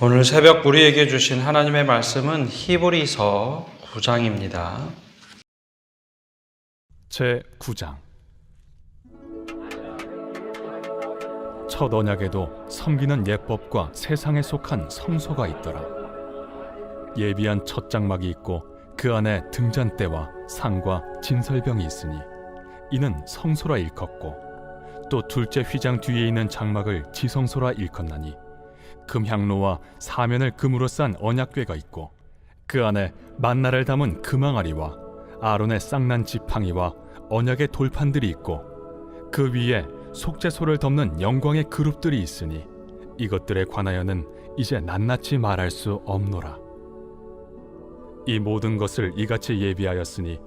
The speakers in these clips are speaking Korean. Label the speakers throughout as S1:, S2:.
S1: 오늘 새벽 우리에게 주신 하나님의 말씀은 히브리서 9장입니다.
S2: 제 9장. 첫 언약에도 섬기는 예법과 세상에 속한 성소가 있더라. 예비한 첫 장막이 있고 그 안에 등잔대와 상과 진설병이 있으니 이는 성소라 일컫고, 또 둘째 휘장 뒤에 있는 장막을 지성소라 일컫나니 금향로와 사면을 금으로 싼 언약궤가 있고 그 안에 만나를 담은 금항아리와 아론의 쌍난 지팡이와 언약의 돌판들이 있고 그 위에 속죄소를 덮는 영광의 그룹들이 있으니 이것들에 관하여는 이제 낱낱이 말할 수 없노라. 이 모든 것을 이같이 예비하였으니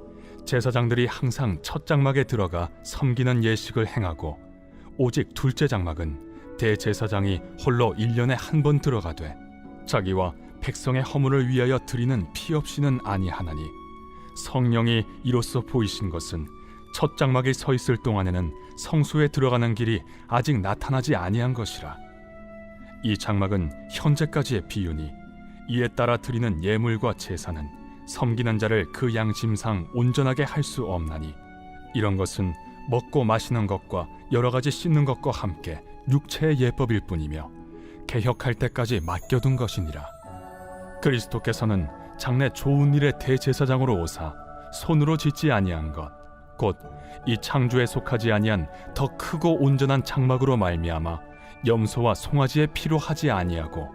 S2: 제사장들이 항상 첫 장막에 들어가 섬기는 예식을 행하고, 오직 둘째 장막은 대제사장이 홀로 1년에 한 번 들어가되 자기와 백성의 허물을 위하여 드리는 피 없이는 아니하나니, 성령이 이로써 보이신 것은 첫 장막에 서 있을 동안에는 성소에 들어가는 길이 아직 나타나지 아니한 것이라. 이 장막은 현재까지의 비유니 이에 따라 드리는 예물과 제사는 섬기는 자를 그 양심상 온전하게 할 수 없나니, 이런 것은 먹고 마시는 것과 여러 가지 씻는 것과 함께 육체의 예법일 뿐이며 개혁할 때까지 맡겨둔 것이니라. 그리스도께서는 장래 좋은 일의 대제사장으로 오사 손으로 짓지 아니한 것, 곧 이 창조에 속하지 아니한 더 크고 온전한 장막으로 말미암아 염소와 송아지의 피로 하지 아니하고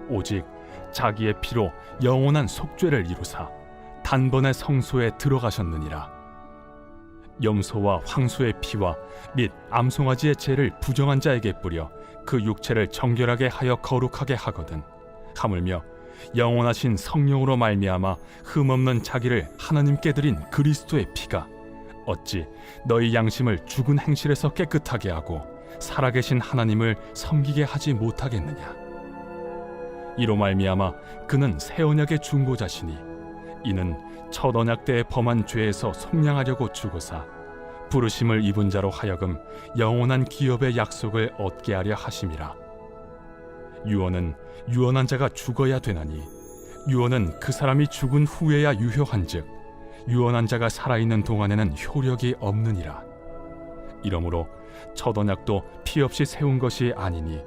S2: 오직 자기의 피로 영원한 속죄를 이루사 단번에 성소에 들어가셨느니라. 염소와 황소의 피와 및 암송아지의 죄를 부정한 자에게 뿌려 그 육체를 정결하게 하여 거룩하게 하거든, 하물며 영원하신 성령으로 말미암아 흠없는 자기를 하나님께 드린 그리스도의 피가 어찌 너희 양심을 죽은 행실에서 깨끗하게 하고 살아계신 하나님을 섬기게 하지 못하겠느냐. 이로 말미암아 그는 새 언약의 중보자시니, 이는 첫 언약 때에 범한 죄에서 속량하려고 죽으사 부르심을 입은 자로 하여금 영원한 기업의 약속을 얻게 하려 하심이라. 유언은 유언한 자가 죽어야 되나니 유언은 그 사람이 죽은 후에야 유효한즉 유언한 자가 살아있는 동안에는 효력이 없느니라. 이러므로 첫 언약도 피 없이 세운 것이 아니니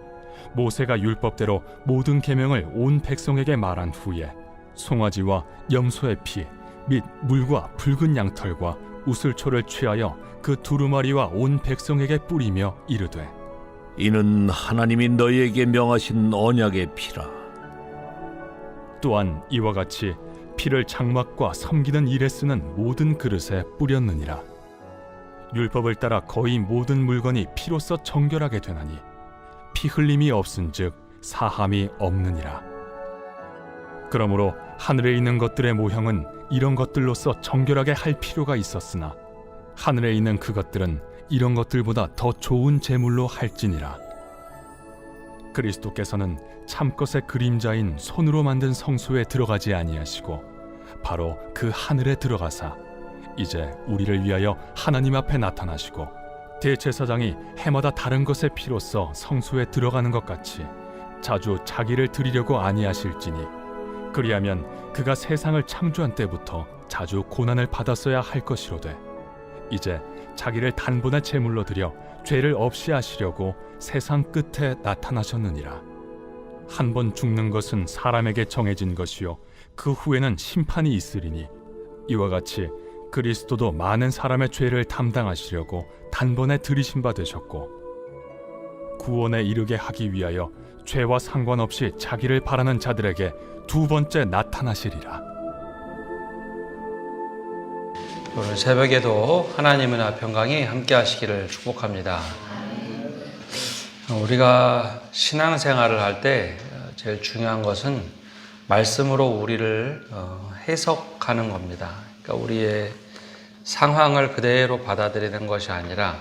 S2: 모세가 율법대로 모든 계명을 온 백성에게 말한 후에 송아지와 염소의 피 및 물과 붉은 양털과 우슬초를 취하여 그 두루마리와 온 백성에게 뿌리며 이르되,
S3: 이는 하나님이 너희에게 명하신 언약의 피라.
S2: 또한 이와 같이 피를 장막과 섬기는 일에 쓰는 모든 그릇에 뿌렸느니라. 율법을 따라 거의 모든 물건이 피로써 정결하게 되나니 피 흘림이 없은즉 사함이 없느니라. 그러므로 하늘에 있는 것들의 모형은 이런 것들로서 정결하게 할 필요가 있었으나 하늘에 있는 그것들은 이런 것들보다 더 좋은 제물로 할지니라. 그리스도께서는 참것의 그림자인 손으로 만든 성소에 들어가지 아니하시고 바로 그 하늘에 들어가사 이제 우리를 위하여 하나님 앞에 나타나시고 대제사장이 해마다 다른 것의 피로써 성소에 들어가는 것 같이 자주 자기를 드리려고 아니하실지니, 그리하면 그가 세상을 창조한 때부터 자주 고난을 받았어야 할 것이로되 이제 자기를 단번에 제물로 드려 죄를 없이 하시려고 세상 끝에 나타나셨느니라. 한 번 죽는 것은 사람에게 정해진 것이요 그 후에는 심판이 있으리니, 이와 같이 그리스도도 많은 사람의 죄를 담당하시려고 단번에 들이신 바 되셨고 구원에 이르게 하기 위하여 죄와 상관없이 자기를 바라는 자들에게 두 번째 나타나시리라.
S1: 오늘 새벽에도 하나님의 은혜와 평강이 함께 하시기를 축복합니다. 우리가 신앙생활을 할 때 제일 중요한 것은 말씀으로 우리를 해석하는 겁니다. 그러니까 우리의 상황을 그대로 받아들이는 것이 아니라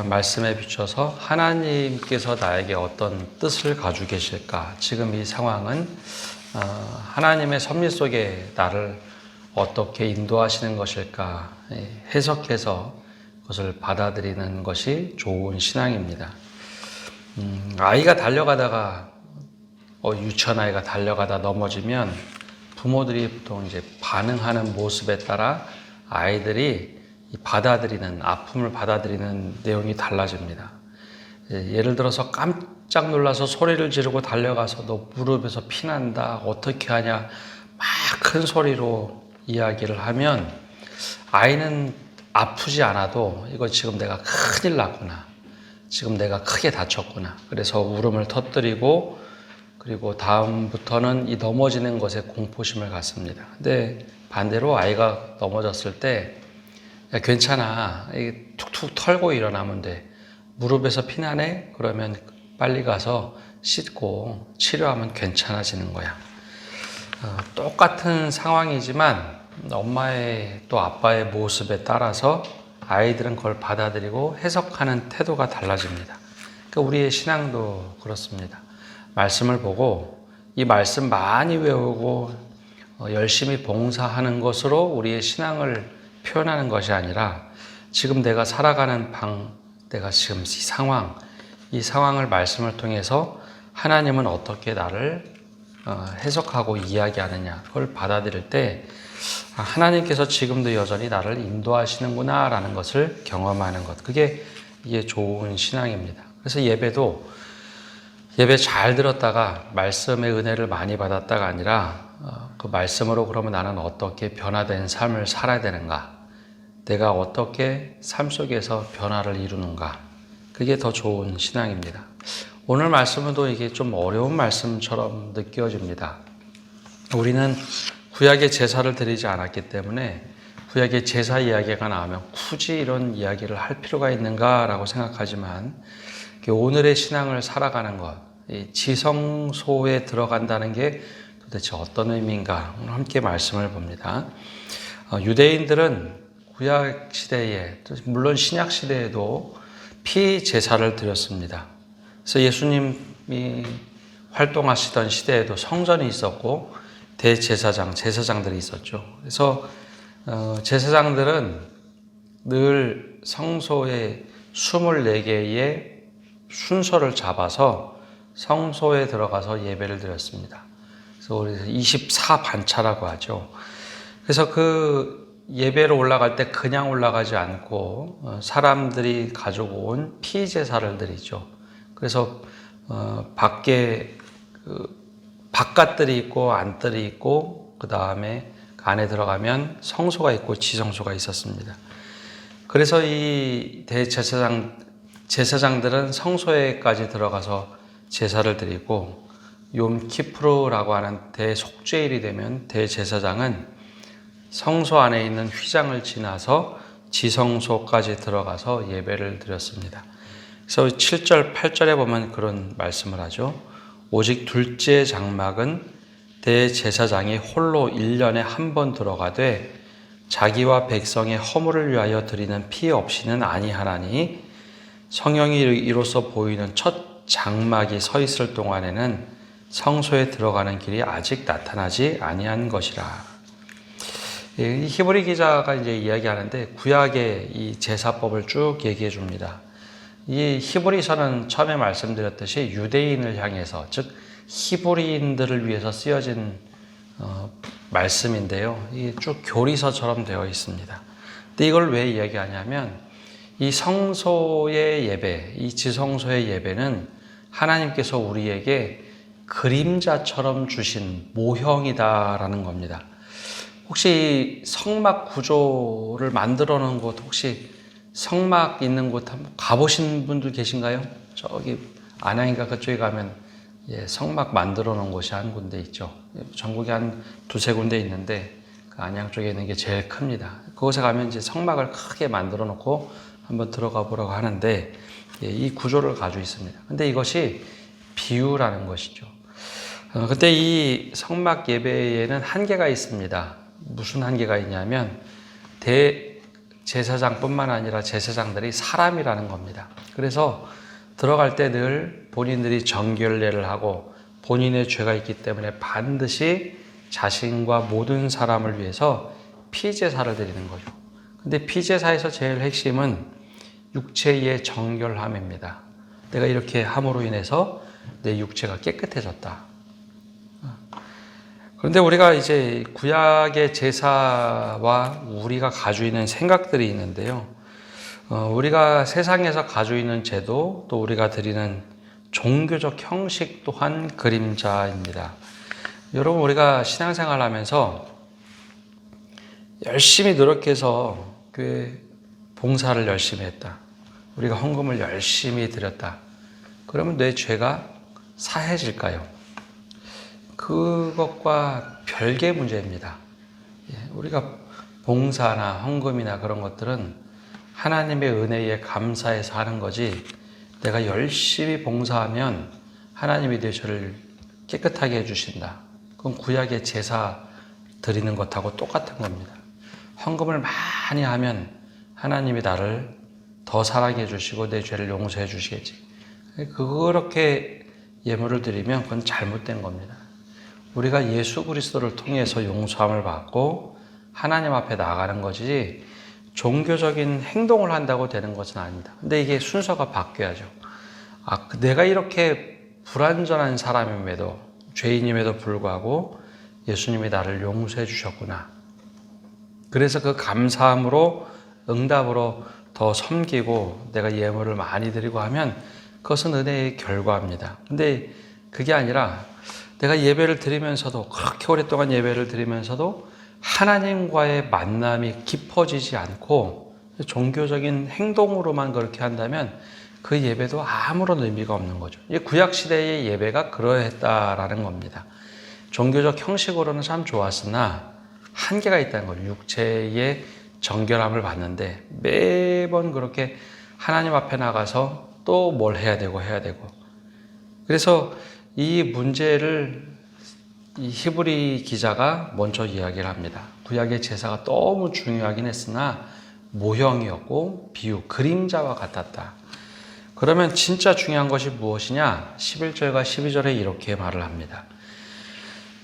S1: 말씀에 비춰서 하나님께서 나에게 어떤 뜻을 가지고 계실까, 지금 이 상황은 하나님의 섭리 속에 나를 어떻게 인도하시는 것일까 해석해서 그것을 받아들이는 것이 좋은 신앙입니다. 아이가 달려가다가 유치원 아이가 달려가다 넘어지면 부모들이 보통 이제 반응하는 모습에 따라 아이들이 받아들이는, 아픔을 받아들이는 내용이 달라집니다. 예를 들어서 깜짝 놀라서 소리를 지르고 달려가서 너 무릎에서 피난다, 어떻게 하냐, 막 큰 소리로 이야기를 하면 아이는 아프지 않아도 이거 지금 내가 큰일 났구나, 지금 내가 크게 다쳤구나, 그래서 울음을 터뜨리고 그리고 다음부터는 이 넘어지는 것에 공포심을 갖습니다. 근데 반대로 아이가 넘어졌을 때 야, 괜찮아, 툭툭 털고 일어나면 돼, 무릎에서 피나네? 그러면 빨리 가서 씻고 치료하면 괜찮아지는 거야. 똑같은 상황이지만 엄마의 또 아빠의 모습에 따라서 아이들은 그걸 받아들이고 해석하는 태도가 달라집니다. 그러니까 우리의 신앙도 그렇습니다. 말씀을 보고 이 말씀 많이 외우고 열심히 봉사하는 것으로 우리의 신앙을 표현하는 것이 아니라 지금 내가 살아가는 내가 지금 이 상황을 말씀을 통해서 하나님은 어떻게 나를 해석하고 이야기하느냐, 그걸 받아들일 때 하나님께서 지금도 여전히 나를 인도하시는구나 라는 것을 경험하는 것, 이게 좋은 신앙입니다. 그래서 예배 잘 들었다가 말씀의 은혜를 많이 받았다가 아니라 그 말씀으로 그러면 나는 어떻게 변화된 삶을 살아야 되는가, 내가 어떻게 삶 속에서 변화를 이루는가, 그게 더 좋은 신앙입니다. 오늘 말씀은 또 이게 좀 어려운 말씀처럼 느껴집니다. 우리는 구약의 제사를 드리지 않았기 때문에 구약의 제사 이야기가 나오면 굳이 이런 이야기를 할 필요가 있는가라고 생각하지만 오늘의 신앙을 살아가는 것, 이 지성소에 들어간다는 게 도대체 어떤 의미인가, 오늘 함께 말씀을 봅니다. 유대인들은 구약 시대에, 물론 신약 시대에도 피 제사를 드렸습니다. 그래서 예수님이 활동하시던 시대에도 성전이 있었고 제사장들이 있었죠. 그래서 제사장들은 늘 성소에 24개의 순서를 잡아서 성소에 들어가서 예배를 드렸습니다. 그래서 우리 24반차라고 하죠. 그래서 그 예배로 올라갈 때 그냥 올라가지 않고 사람들이 가지고 온 피 제사를 드리죠. 그래서 밖에 바깥들이 있고 안들이 있고 그 다음에 안에 들어가면 성소가 있고 지성소가 있었습니다. 그래서 이 제사장들은 성소에까지 들어가서 제사를 드리고 욤키프루라고 하는 대속죄일이 되면 대제사장은 성소 안에 있는 휘장을 지나서 지성소까지 들어가서 예배를 드렸습니다. 그래서 7절, 8절에 보면 그런 말씀을 하죠. 오직 둘째 장막은 대제사장이 홀로 1년에 한 번 들어가되 자기와 백성의 허물을 위하여 드리는 피 없이는 아니하나니 성령이 이로써 보이는 첫 장막이 서 있을 동안에는 성소에 들어가는 길이 아직 나타나지 아니한 것이라. 이 히브리 기자가 이제 이야기하는데 구약의 이 제사법을 쭉 얘기해 줍니다. 이 히브리서는 처음에 말씀드렸듯이 유대인을 향해서, 즉 히브리인들을 위해서 쓰여진 말씀인데요. 이게 쭉 교리서처럼 되어 있습니다. 근데 이걸 왜 이야기하냐면 이 성소의 예배, 이 지성소의 예배는 하나님께서 우리에게 그림자처럼 주신 모형이다라는 겁니다. 혹시 성막 구조를 만들어 놓은 곳, 혹시 성막 있는 곳 한번 가보신 분들 계신가요? 저기 안양인가 그쪽에 가면 성막 만들어 놓은 곳이 한 군데 있죠. 전국에 한 두세 군데 있는데 그 안양 쪽에 있는 게 제일 큽니다. 그곳에 가면 이제 성막을 크게 만들어 놓고 한번 들어가 보라고 하는데 이 구조를 가지고 있습니다. 근데 이것이 비유라는 것이죠. 근데 이 성막 예배에는 한계가 있습니다. 무슨 한계가 있냐면 대제사장뿐만 아니라 제사장들이 사람이라는 겁니다. 그래서 들어갈 때 늘 본인들이 정결례를 하고 본인의 죄가 있기 때문에 반드시 자신과 모든 사람을 위해서 피제사를 드리는 거죠. 근데 피제사에서 제일 핵심은 육체의 정결함입니다. 내가 이렇게 함으로 인해서 내 육체가 깨끗해졌다. 그런데 우리가 이제 구약의 제사와 우리가 가지고 있는 생각들이 있는데요. 우리가 세상에서 가지고 있는 제도, 또 우리가 드리는 종교적 형식 또한 그림자입니다. 여러분, 우리가 신앙생활 하면서 열심히 노력해서 교회 봉사를 열심히 했다. 우리가 헌금을 열심히 드렸다. 그러면 내 죄가 사해질까요? 그것과 별개의 문제입니다. 우리가 봉사나 헌금이나 그런 것들은 하나님의 은혜에 감사해서 하는 거지, 내가 열심히 봉사하면 하나님이 내 죄를 깨끗하게 해주신다. 그건 구약의 제사 드리는 것하고 똑같은 겁니다. 헌금을 많이 하면 하나님이 나를 더 사랑해 주시고 내 죄를 용서해 주시겠지. 그렇게 예물을 드리면 그건 잘못된 겁니다. 우리가 예수 그리스도를 통해서 용서함을 받고 하나님 앞에 나아가는 것이지 종교적인 행동을 한다고 되는 것은 아닙니다. 근데 이게 순서가 바뀌어야죠. 내가 이렇게 불완전한 사람임에도, 죄인임에도 불구하고 예수님이 나를 용서해 주셨구나. 그래서 그 감사함으로, 응답으로 더 섬기고 내가 예물을 많이 드리고 하면 그것은 은혜의 결과입니다. 근데 그게 아니라 내가 예배를 드리면서도, 그렇게 오랫동안 예배를 드리면서도 하나님과의 만남이 깊어지지 않고 종교적인 행동으로만 그렇게 한다면 그 예배도 아무런 의미가 없는 거죠. 구약시대의 예배가 그러했다라는 겁니다. 종교적 형식으로는 참 좋았으나 한계가 있다는 거죠. 육체의 정결함을 받는데 매번 그렇게 하나님 앞에 나가서 또 뭘 해야 되고. 그래서 이 문제를 이 히브리 기자가 먼저 이야기를 합니다. 구약의 제사가 너무 중요하긴 했으나 모형이었고 비유, 그림자와 같았다. 그러면 진짜 중요한 것이 무엇이냐? 11절과 12절에 이렇게 말을 합니다.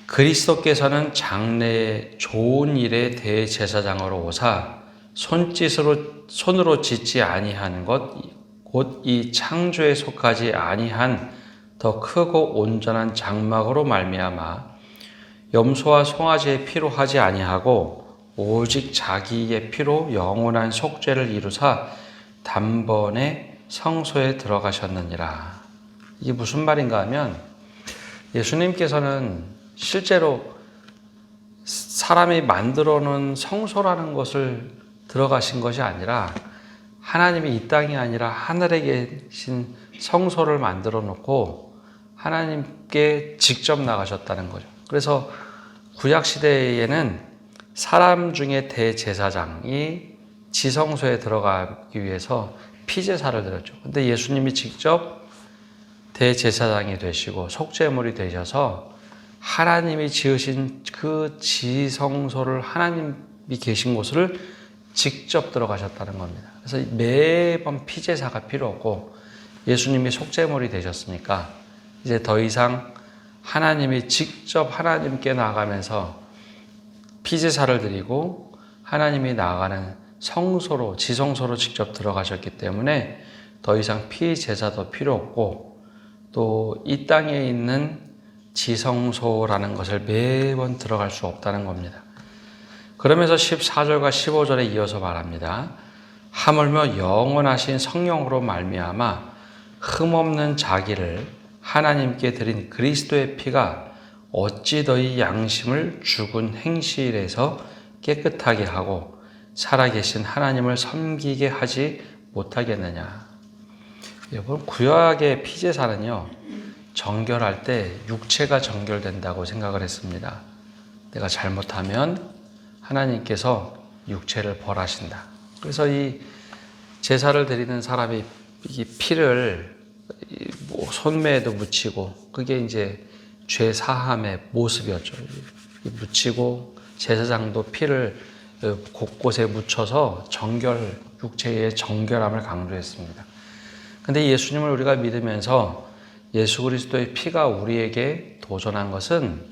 S1: 그리스도께서는 장래의 좋은 일에 대제사장으로 오사 손으로 짓지 아니한 것 곧 이 창조에 속하지 아니한 더 크고 온전한 장막으로 말미암아 염소와 송아지의 피로 하지 아니하고 오직 자기의 피로 영원한 속죄를 이루사 단번에 성소에 들어가셨느니라. 이게 무슨 말인가 하면 예수님께서는 실제로 사람이 만들어 놓은 성소라는 것을 들어가신 것이 아니라 하나님이 이 땅이 아니라 하늘에 계신 성소를 만들어 놓고 하나님께 직접 나가셨다는 거죠. 그래서 구약시대에는 사람 중에 대제사장이 지성소에 들어가기 위해서 피제사를 드렸죠. 근데 예수님이 직접 대제사장이 되시고 속죄물이 되셔서 하나님이 지으신 그 지성소를, 하나님이 계신 곳을 직접 들어가셨다는 겁니다. 그래서 매번 피제사가 필요 없고 예수님이 속죄물이 되셨으니까 이제 더 이상 하나님이 직접 하나님께 나가면서 피제사를 드리고 하나님이 나아가는 성소로, 지성소로 직접 들어가셨기 때문에 더 이상 피제사도 필요 없고 또 이 땅에 있는 지성소라는 것을 매번 들어갈 수 없다는 겁니다. 그러면서 14절과 15절에 이어서 말합니다. 하물며 영원하신 성령으로 말미암아 흠없는 자기를 하나님께 드린 그리스도의 피가 어찌 더이 양심을 죽은 행실에서 깨끗하게 하고 살아계신 하나님을 섬기게 하지 못하겠느냐. 여러분, 구약의 피제사는요, 정결할 때 육체가 정결된다고 생각을 했습니다. 내가 잘못하면 하나님께서 육체를 벌하신다. 그래서 이 제사를 드리는 사람이 이 피를 손매에도 묻히고, 그게 이제 죄 사함의 모습이었죠. 묻히고 제사장도 피를 곳곳에 묻혀서 육체의 정결함을 강조했습니다. 근데 예수님을 우리가 믿으면서 예수 그리스도의 피가 우리에게 도전한 것은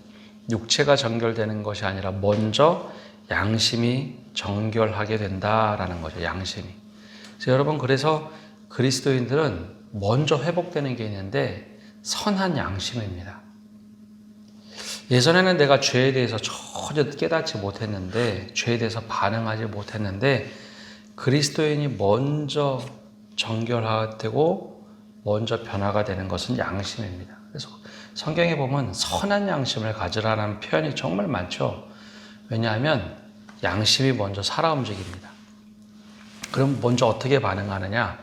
S1: 육체가 정결되는 것이 아니라 먼저 양심이 정결하게 된다라는 거죠. 양심이. 그래서 여러분, 그래서 그리스도인들은 먼저 회복되는 게 있는데 선한 양심입니다. 예전에는 내가 죄에 대해서 전혀 깨닫지 못했는데, 죄에 대해서 반응하지 못했는데, 그리스도인이 먼저 정결되고 먼저 변화가 되는 것은 양심입니다. 그래서 성경에 보면 선한 양심을 가지라는 표현이 정말 많죠. 왜냐하면 양심이 먼저 살아 움직입니다. 그럼 먼저 어떻게 반응하느냐?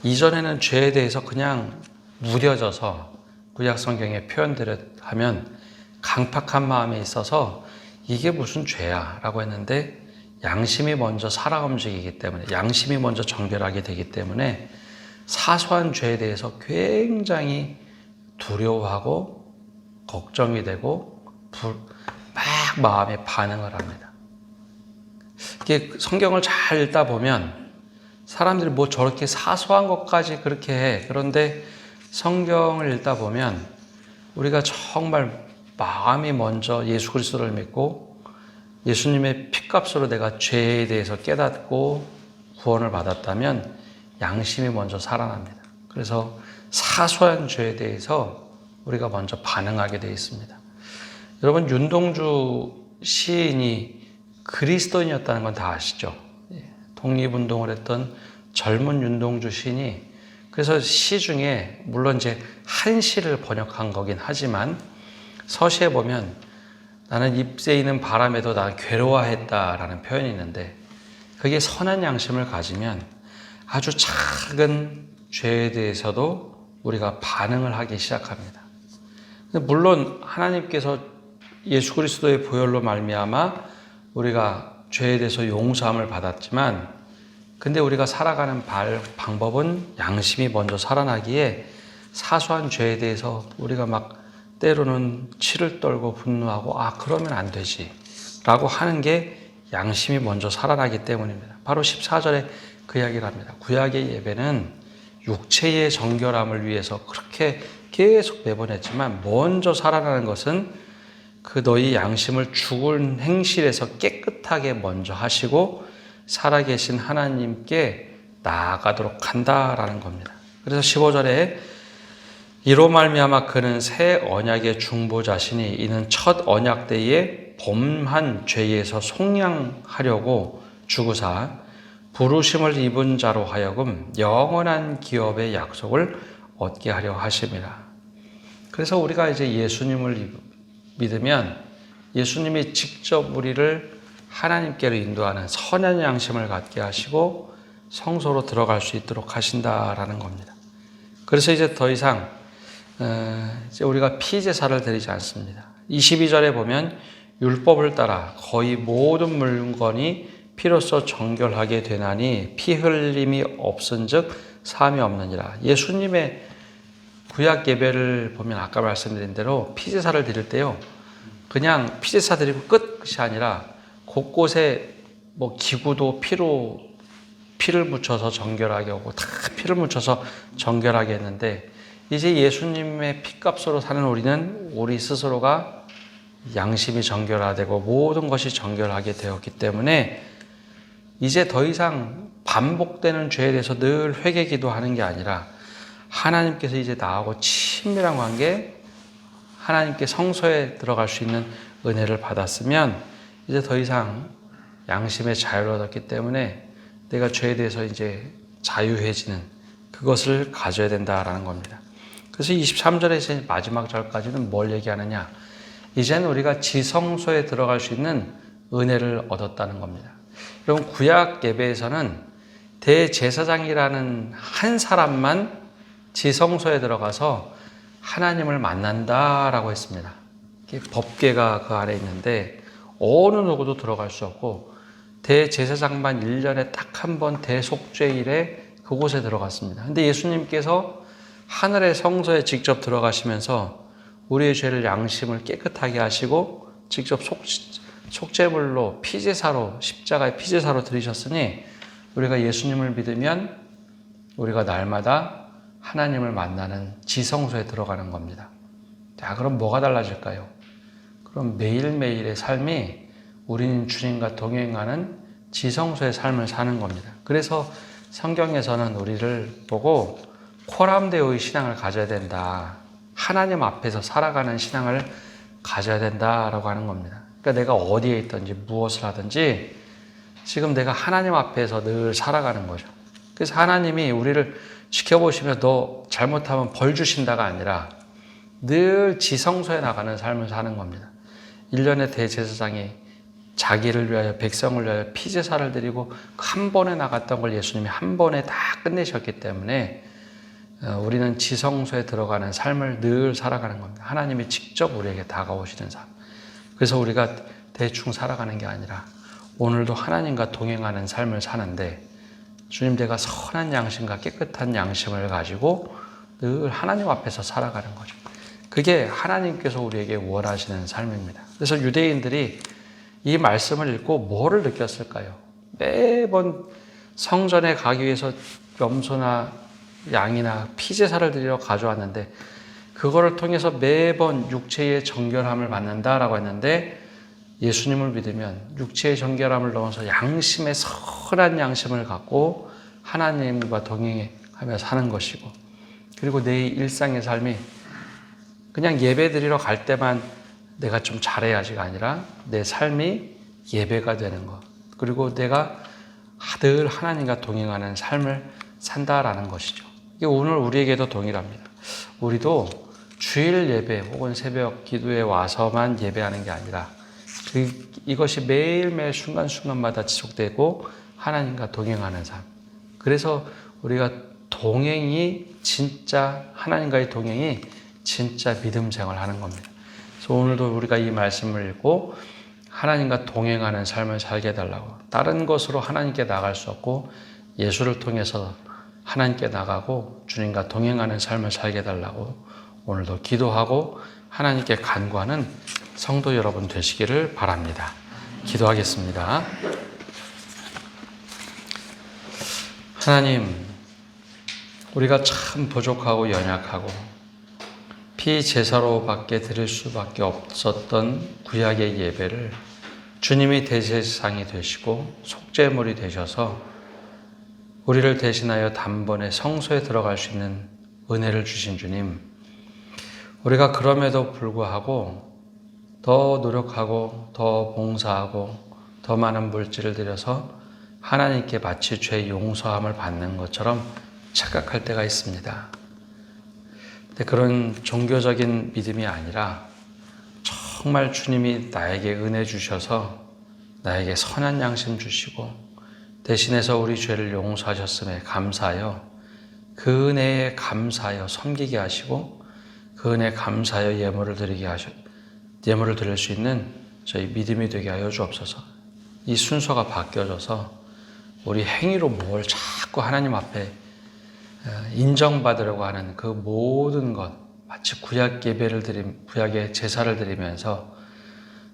S1: 이전에는 죄에 대해서 그냥 무뎌져서 구약 성경의 표현대로 하면 강팍한 마음에 있어서 이게 무슨 죄야 라고 했는데, 양심이 먼저 살아 움직이기 때문에, 양심이 먼저 정결하게 되기 때문에 사소한 죄에 대해서 굉장히 두려워하고 걱정이 되고 막 마음에 반응을 합니다. 이게 성경을 잘 읽다 보면 사람들이 뭐 저렇게 사소한 것까지 그렇게 해. 그런데 성경을 읽다 보면 우리가 정말 마음이 먼저 예수 그리스도를 믿고 예수님의 피값으로 내가 죄에 대해서 깨닫고 구원을 받았다면 양심이 먼저 살아납니다. 그래서 사소한 죄에 대해서 우리가 먼저 반응하게 되어 있습니다. 여러분, 윤동주 시인이 그리스도인이었다는 건 다 아시죠? 독립운동을 했던 젊은 윤동주 시인이, 그래서 시 중에 물론 이제 한 시를 번역한 거긴 하지만 서시에 보면 나는 잎새이는 바람에도 나는 괴로워했다라는 표현이 있는데, 그게 선한 양심을 가지면 아주 작은 죄에 대해서도 우리가 반응을 하기 시작합니다. 물론 하나님께서 예수 그리스도의 보혈로 말미암아 우리가 죄에 대해서 용서함을 받았지만, 근데 우리가 살아가는 방법은 양심이 먼저 살아나기에 사소한 죄에 대해서 우리가 막 때로는 치를 떨고 분노하고 그러면 안 되지 라고 하는 게 양심이 먼저 살아나기 때문입니다. 바로 14절에 그 이야기를 합니다. 구약의 예배는 육체의 정결함을 위해서 그렇게 계속 매번 했지만 먼저 살아나는 것은 그 너희 양심을 죽은 행실에서 깨끗하게 먼저 하시고 살아계신 하나님께 나아가도록 한다라는 겁니다. 그래서 15절에 이로 말미암아 그는 새 언약의 중보자시니 이는 첫 언약 때에 범한 죄에서 속량하려고 주구사 부르심을 입은 자로 하여금 영원한 기업의 약속을 얻게 하려 하심이라. 그래서 우리가 이제 예수님을 믿으면 예수님이 직접 우리를 하나님께로 인도하는 선한 양심을 갖게 하시고 성소로 들어갈 수 있도록 하신다라는 겁니다. 그래서 이제 더 이상 이제 우리가 피제사를 드리지 않습니다. 22절에 보면 율법을 따라 거의 모든 물건이 피로써 정결하게 되나니 피 흘림이 없은즉 사함이 없느니라. 예수님의 구약 예배를 보면 아까 말씀드린 대로 피제사를 드릴 때요, 그냥 피제사 드리고 끝이 아니라 곳곳에 뭐 기구도 피를 묻혀서 정결하게 하고 다 피를 묻혀서 정결하게 했는데, 이제 예수님의 피값으로 사는 우리는 우리 스스로가 양심이 정결화되고 모든 것이 정결하게 되었기 때문에 이제 더 이상 반복되는 죄에 대해서 늘 회개 기도하는 게 아니라 하나님께서 이제 나하고 친밀한 관계, 하나님께 성소에 들어갈 수 있는 은혜를 받았으면 이제 더 이상 양심의 자유를 얻었기 때문에 내가 죄에 대해서 이제 자유해지는 그것을 가져야 된다라는 겁니다. 그래서 23절에서 마지막 절까지는 뭘 얘기하느냐? 이제는 우리가 지성소에 들어갈 수 있는 은혜를 얻었다는 겁니다. 여러분, 구약 예배에서는 대제사장이라는 한 사람만 지성소에 들어가서 하나님을 만난다라고 했습니다. 법궤가 그 안에 있는데 어느 누구도 들어갈 수 없고 대제사장만 1년에 딱 한 번 대속죄일에 그곳에 들어갔습니다. 근데 예수님께서 하늘의 성소에 직접 들어가시면서 우리의 죄를 양심을 깨끗하게 하시고 직접 속죄물로 피제사로 십자가의 피제사로 드리셨으니 우리가 예수님을 믿으면 우리가 날마다 하나님을 만나는 지성소에 들어가는 겁니다. 자, 그럼 뭐가 달라질까요? 그럼 매일매일의 삶이 우리는 주님과 동행하는 지성소의 삶을 사는 겁니다. 그래서 성경에서는 우리를 보고 코람데오의 신앙을 가져야 된다. 하나님 앞에서 살아가는 신앙을 가져야 된다라고 하는 겁니다. 그러니까 내가 어디에 있든지 무엇을 하든지 지금 내가 하나님 앞에서 늘 살아가는 거죠. 그래서 하나님이 우리를 지켜보시면서 너 잘못하면 벌 주신다가 아니라 늘 지성소에 나가는 삶을 사는 겁니다. 1년의 대제사장이 자기를 위하여 백성을 위하여 피제사를 드리고 한 번에 나갔던 걸 예수님이 한 번에 다 끝내셨기 때문에 우리는 지성소에 들어가는 삶을 늘 살아가는 겁니다. 하나님이 직접 우리에게 다가오시는 삶. 그래서 우리가 대충 살아가는 게 아니라 오늘도 하나님과 동행하는 삶을 사는데 주님, 내가 선한 양심과 깨끗한 양심을 가지고 늘 하나님 앞에서 살아가는 거죠. 그게 하나님께서 우리에게 원하시는 삶입니다. 그래서 유대인들이 이 말씀을 읽고 뭐를 느꼈을까요? 매번 성전에 가기 위해서 염소나 양이나 피제사를 드리러 가져왔는데 그거를 통해서 매번 육체의 정결함을 받는다라고 했는데 예수님을 믿으면 육체의 정결함을 넘어서 양심의 선한 양심을 갖고 하나님과 동행하며 사는 것이고, 그리고 내 일상의 삶이 그냥 예배 드리러 갈 때만 내가 좀 잘해야지가 아니라 내 삶이 예배가 되는 것, 그리고 내가 늘 하나님과 동행하는 삶을 산다라는 것이죠. 이게 오늘 우리에게도 동일합니다. 우리도 주일 예배 혹은 새벽 기도에 와서만 예배하는 게 아니라 이것이 매일매일 순간순간마다 지속되고 하나님과 동행하는 삶. 그래서 우리가 동행이 진짜, 하나님과의 동행이 진짜 믿음 생활하는 겁니다. 그래서 오늘도 우리가 이 말씀을 읽고 하나님과 동행하는 삶을 살게 해달라고, 다른 것으로 하나님께 나갈 수 없고 예수를 통해서 하나님께 나가고 주님과 동행하는 삶을 살게 해달라고 오늘도 기도하고 하나님께 간구하는 성도 여러분 되시기를 바랍니다. 기도하겠습니다. 하나님, 우리가 참 부족하고 연약하고 피제사로밖에 드릴 수밖에 없었던 구약의 예배를 주님이 대제사장이 되시고 속죄물이 되셔서 우리를 대신하여 단번에 성소에 들어갈 수 있는 은혜를 주신 주님, 우리가 그럼에도 불구하고 더 노력하고 더 봉사하고 더 많은 물질을 들여서 하나님께 마치 죄 용서함을 받는 것처럼 착각할 때가 있습니다. 근데 그런 종교적인 믿음이 아니라 정말 주님이 나에게 은혜 주셔서 나에게 선한 양심 주시고 대신해서 우리 죄를 용서하셨음에 감사하여 그 은혜에 감사하여 섬기게 하시고 그 은혜에 감사하여 예물을 드릴 수 있는 저희 믿음이 되게 하여 주옵소서. 이 순서가 바뀌어져서 우리 행위로 뭘 자꾸 하나님 앞에 인정받으려고 하는 그 모든 것, 마치 구약의 제사를 드리면서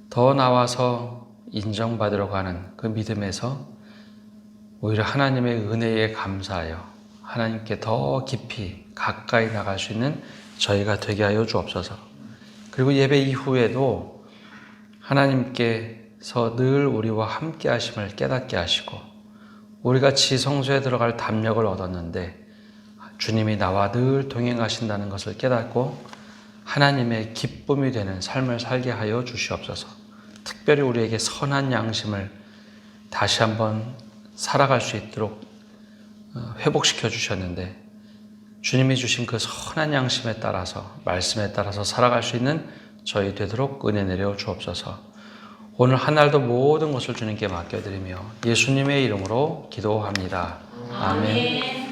S1: 더 나와서 인정받으려고 하는 그 믿음에서 오히려 하나님의 은혜에 감사하여 하나님께 더 깊이 가까이 나갈 수 있는 저희가 되게 하여 주옵소서. 그리고 예배 이후에도 하나님께서 늘 우리와 함께 하심을 깨닫게 하시고 우리가 지성소에 들어갈 담력을 얻었는데 주님이 나와 늘 동행하신다는 것을 깨닫고 하나님의 기쁨이 되는 삶을 살게 하여 주시옵소서. 특별히 우리에게 선한 양심을 다시 한번 살아갈 수 있도록 회복시켜 주셨는데 주님이 주신 그 선한 양심에 따라서, 말씀에 따라서 살아갈 수 있는 저희 되도록 은혜 내려 주옵소서. 오늘 한 날도 모든 것을 주님께 맡겨드리며 예수님의 이름으로 기도합니다. 아멘.